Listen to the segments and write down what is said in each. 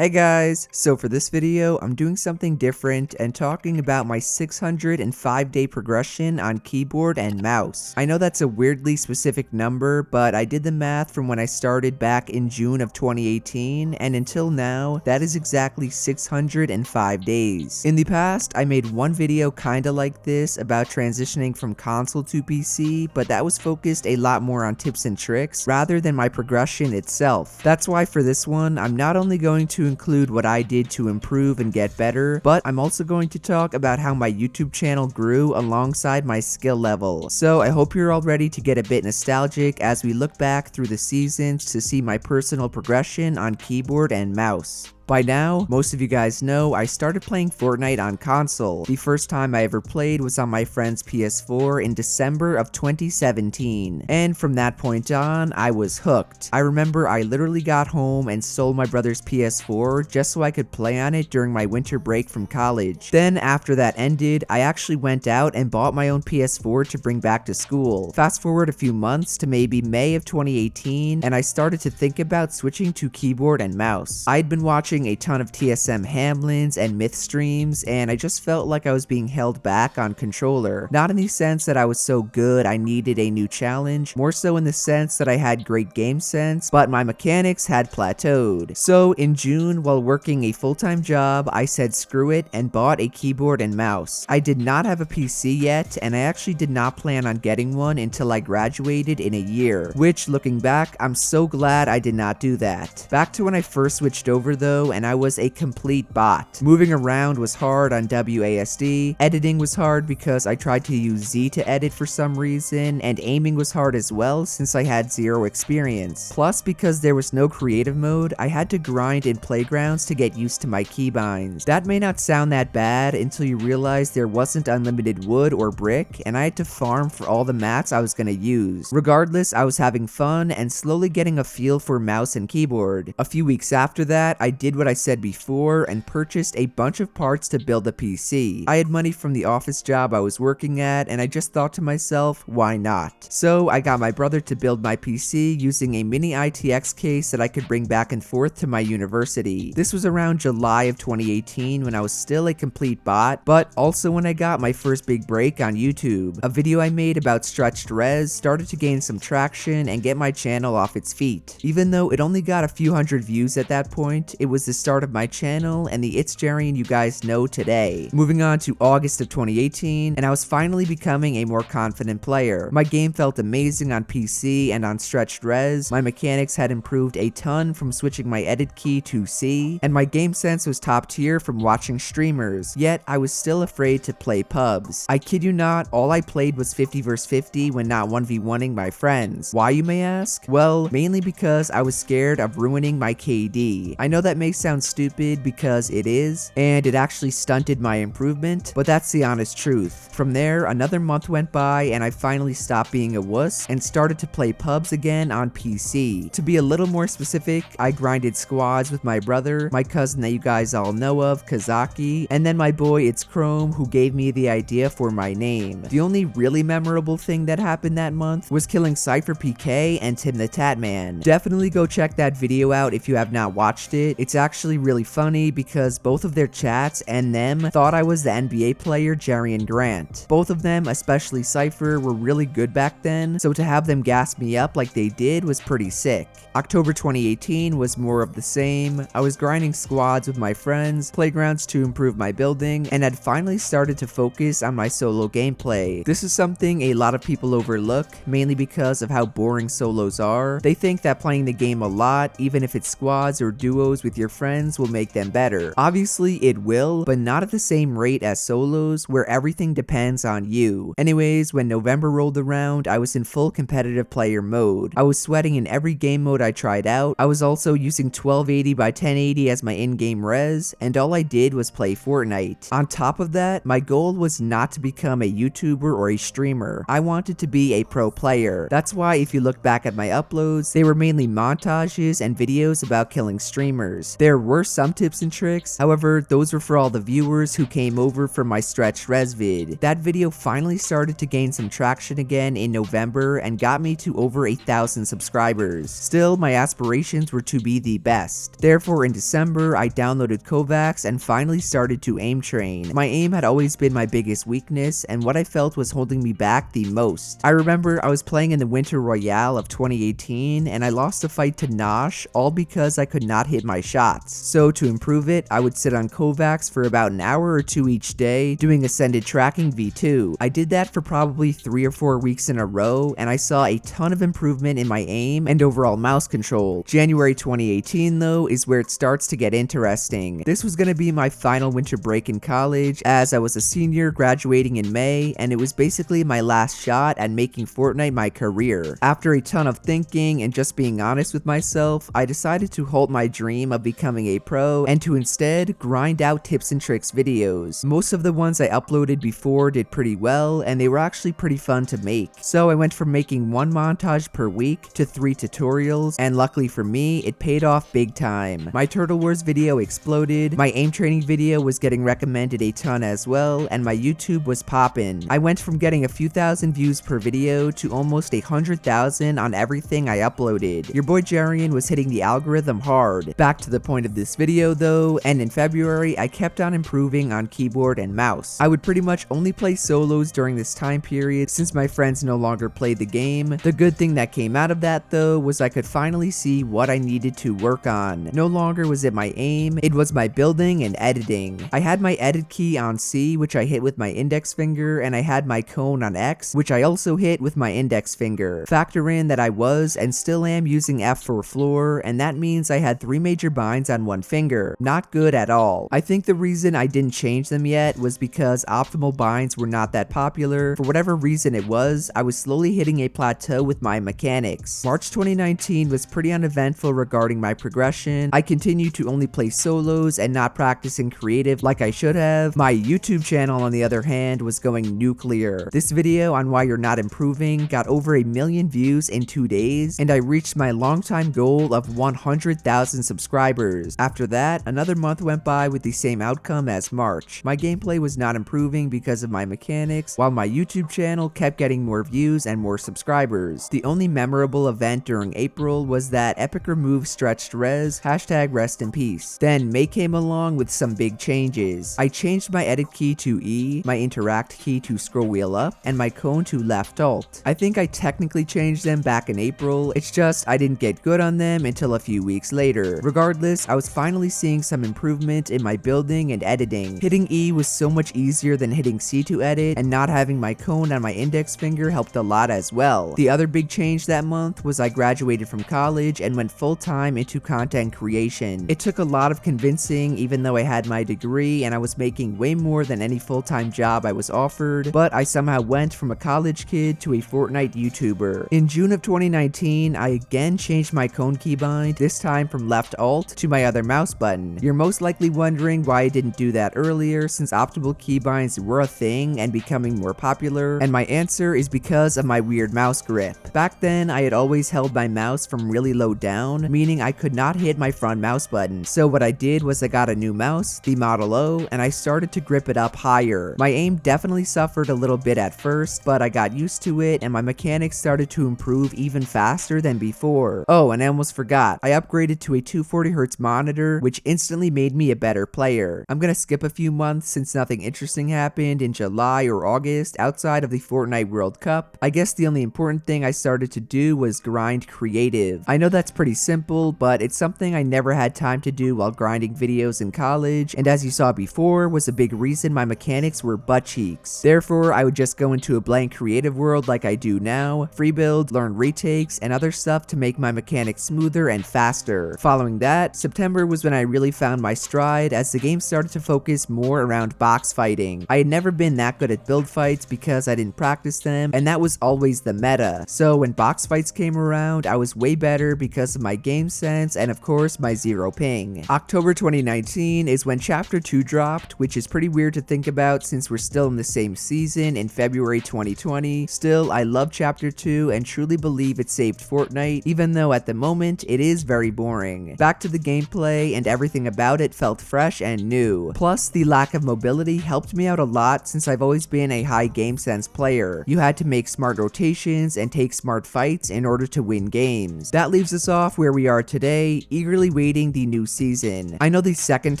Hey guys, so for this video, I'm doing something different and talking about my 605-day progression on keyboard and mouse. I know that's a weirdly specific number, but I did the math from when I started back in June of 2018, and until now, that is exactly 605 days. In the past, I made one video kinda like this about transitioning from console to PC, but that was focused a lot more on tips and tricks rather than my progression itself. That's why for this one, I'm not only going to include what I did to improve and get better, but I'm also going to talk about how my YouTube channel grew alongside my skill level. So I hope you're all ready to get a bit nostalgic as we look back through the seasons to see my personal progression on keyboard and mouse. By now, most of you guys know I started playing Fortnite on console. The first time I ever played was on my friend's PS4 in December of 2017, and from that point on, I was hooked. I remember I literally got home and stole my brother's PS4 just so I could play on it during my winter break from college. Then after that ended, I actually went out and bought my own PS4 to bring back to school. Fast forward a few months to maybe May of 2018, and I started to think about switching to keyboard and mouse. I'd been watching a ton of TSM Hamlins and Myth streams, and I just felt like I was being held back on controller. Not in the sense that I was so good I needed a new challenge, more so in the sense that I had great game sense, but my mechanics had plateaued. So in June, while working a full-time job, I said screw it and bought a keyboard and mouse. I did not have a PC yet, and I actually did not plan on getting one until I graduated in a year, which looking back, I'm so glad I did not do that. Back to when I first switched over though, and I was a complete bot. Moving around was hard on WASD, editing was hard because I tried to use Z to edit for some reason, and aiming was hard as well since I had zero experience. Plus, because there was no creative mode, I had to grind in playgrounds to get used to my keybinds. That may not sound that bad until you realize there wasn't unlimited wood or brick, and I had to farm for all the mats I was gonna use. Regardless, I was having fun and slowly getting a feel for mouse and keyboard. A few weeks after that, I did what I said before and purchased a bunch of parts to build a PC. I had money from the office job I was working at, and I just thought to myself, why not? So I got my brother to build my PC using a mini ITX case that I could bring back and forth to my university. This was around July of 2018 when I was still a complete bot, but also when I got my first big break on YouTube. A video I made about stretched res started to gain some traction and get my channel off its feet. Even though it only got a few hundred views at that point, it was the start of my channel and the itsJerian you guys know today. Moving on to August of 2018, and I was finally becoming a more confident player. My game felt amazing on PC and on stretched res, my mechanics had improved a ton from switching my edit key to C, and my game sense was top tier from watching streamers, yet I was still afraid to play pubs. I kid you not, all I played was 50 vs 50 when not 1v1ing my friends. Why, you may ask? Well, mainly because I was scared of ruining my KD. I know that may sound stupid because it is, and it actually stunted my improvement, but that's the honest truth. From there, another month went by and I finally stopped being a wuss and started to play pubs again on PC. To be a little more specific, I grinded squads with my brother, my cousin that you guys all know of, Kazaki, and then my boy It's Chrome, who gave me the idea for my name. The only really memorable thing that happened that month was killing Cypher PK and Tim the Tatman. Definitely go check that video out if you have not watched it. It's actually really funny because both of their chats and them thought I was the NBA player Jerian Grant. Both of them, especially Cypher, were really good back then, so to have them gas me up like they did was pretty sick. October 2018 was more of the same. I was grinding squads with my friends, playgrounds to improve my building, and had finally started to focus on my solo gameplay. This is something a lot of people overlook, mainly because of how boring solos are. They think that playing the game a lot, even if it's squads or duos with your friends, will make them better. Obviously it will, but not at the same rate as solos where everything depends on you. Anyways, when November rolled around, I was in full competitive player mode. I was sweating in every game mode I tried out. I was also using 1280 by 1080 as my in-game res, and all I did was play Fortnite. On top of that, my goal was not to become a YouTuber or a streamer. I wanted to be a pro player. That's why if you look back at my uploads, they were mainly montages and videos about killing streamers. There were some tips and tricks, however, those were for all the viewers who came over from my stretched res vid. That video finally started to gain some traction again in November and got me to over 1,000 subscribers. Still, my aspirations were to be the best. Therefore, in December, I downloaded Kovacs and finally started to aim train. My aim had always been my biggest weakness and what I felt was holding me back the most. I remember I was playing in the Winter Royale of 2018 and I lost a fight to Nosh, all because I could not hit my shots. So to improve it, I would sit on Kovacs for about an hour or two each day, doing ascended tracking V2. I did that for probably 3 or 4 weeks in a row, and I saw a ton of improvement in my aim and overall mouse control. January 2018 though is where it starts to get interesting. This was gonna be my final winter break in college, as I was a senior graduating in May, and it was basically my last shot at making Fortnite my career. After a ton of thinking and just being honest with myself, I decided to halt my dream of becoming a pro and to instead grind out tips and tricks videos. Most of the ones I uploaded before did pretty well, and they were actually pretty fun to make. So I went from making 1 montage per week to 3 tutorials, and luckily for me, it paid off big time. My Turtle Wars video exploded, my aim training video was getting recommended a ton as well, and my YouTube was poppin'. I went from getting a few thousand views per video to almost 100,000 on everything I uploaded. Your boy Jerian was hitting the algorithm hard. Back to the point of this video though, and in February, I kept on improving on keyboard and mouse. I would pretty much only play solos during this time period since my friends no longer played the game. The good thing that came out of that though was I could finally see what I needed to work on. No longer was it my aim, it was my building and editing. I had my edit key on C, which I hit with my index finger, and I had my cone on X, which I also hit with my index finger. Factor in that I was and still am using F for floor, and that means I had 3 major binds on 1 finger. Not good at all. I think the reason I didn't change them yet was because optimal binds were not that popular. For whatever reason it was, I was slowly hitting a plateau with my mechanics. March 2019 was pretty uneventful regarding my progression. I continued to only play solos and not practicing creative like I should have. My YouTube channel, on the other hand, was going nuclear. This video on why you're not improving got over 1 million views in 2 days, and I reached my longtime goal of 100,000 subscribers. After that, another month went by with the same outcome as March. My gameplay was not improving because of my mechanics, while my YouTube channel kept getting more views and more subscribers. The only memorable event during April was that Epic removed stretched res, #rest in peace. Then May came along with some big changes. I changed my edit key to E, my interact key to scroll wheel up, and my cone to left alt. I think I technically changed them back in April, it's just I didn't get good on them until a few weeks later. Regardless, I was finally seeing some improvement in my building and editing. Hitting E was so much easier than hitting C to edit, and not having my cone on my index finger helped a lot as well. The other big change that month was I graduated from college and went full-time into content creation. It took a lot of convincing, even though I had my degree and I was making way more than any full-time job I was offered, but I somehow went from a college kid to a Fortnite YouTuber. In June of 2019, I again changed my cone keybind, this time from left alt to my other mouse button. You're most likely wondering why I didn't do that earlier, since optimal keybinds were a thing and becoming more popular, and my answer is because of my weird mouse grip. Back then, I had always held my mouse from really low down, meaning I could not hit my front mouse button. So what I did was I got a new mouse, the Model O, and I started to grip it up higher. My aim definitely suffered a little bit at first, but I got used to it and my mechanics started to improve even faster than before. Oh, and I almost forgot, I upgraded to a 240Hz monitor, which instantly made me a better player. I'm gonna skip a few months since nothing interesting happened in July or August outside of the Fortnite World Cup. I guess the only important thing I started to do was grind creative. I know that's pretty simple, but it's something I never had time to do while grinding videos in college, and as you saw before, was a big reason my mechanics were butt cheeks. Therefore, I would just go into a blank creative world like I do now, free build, learn retakes, and other stuff to make my mechanics smoother and faster. Following that, September was when I really found my stride as the game started to focus more around box fighting. I had never been that good at build fights because I didn't practice them, and that was always the meta. So when box fights came around, I was way better because of my game sense and of course my zero ping. October 2019 is when Chapter 2 dropped, which is pretty weird to think about since we're still in the same season in February 2020. Still, I love Chapter 2 and truly believe it saved Fortnite, even though at the moment it is very boring. Back to the gameplay and everything about it felt fresh and new. Plus, the lack of mobility helped me out a lot since I've always been a high game sense player. You had to make smart rotations and take smart fights in order to win games. That leaves us off where we are today, eagerly waiting the new season. I know the second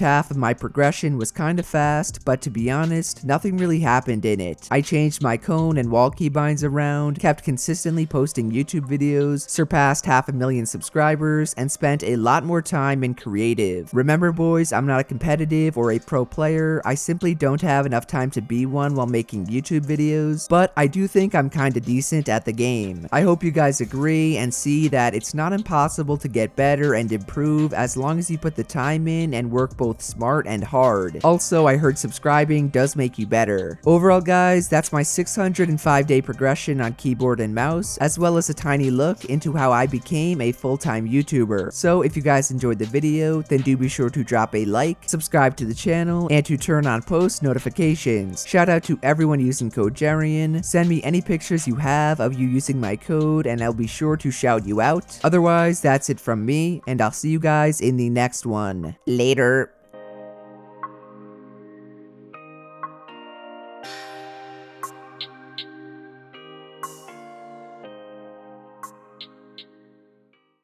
half of my progression was kinda fast, but to be honest, nothing really happened in it. I changed my cone and wall keybinds around, kept consistently posting YouTube videos, surpassed 500,000 subscribers, and spent a lot more time in creative. Remember boys, I'm not a competitive or a pro player, I simply don't have enough time to be one while making YouTube videos, but I do think I'm kinda decent at the game. I hope you guys agree and see that it's not impossible to get better and improve as long as you put the time in and work both smart and hard. Also, I heard subscribing does make you better. Overall guys, that's my 605-day progression on keyboard and mouse, as well as a tiny look into how I became a full-time YouTuber. So if you guys enjoyed the video, then do be sure to drop a like, subscribe to the channel, and to turn on post notifications. Shout out to everyone using code Jerian. Send me any pictures you have of you using my code and I'll be sure to shout you out. Otherwise, that's it from me, and I'll see you guys in the next one. Later.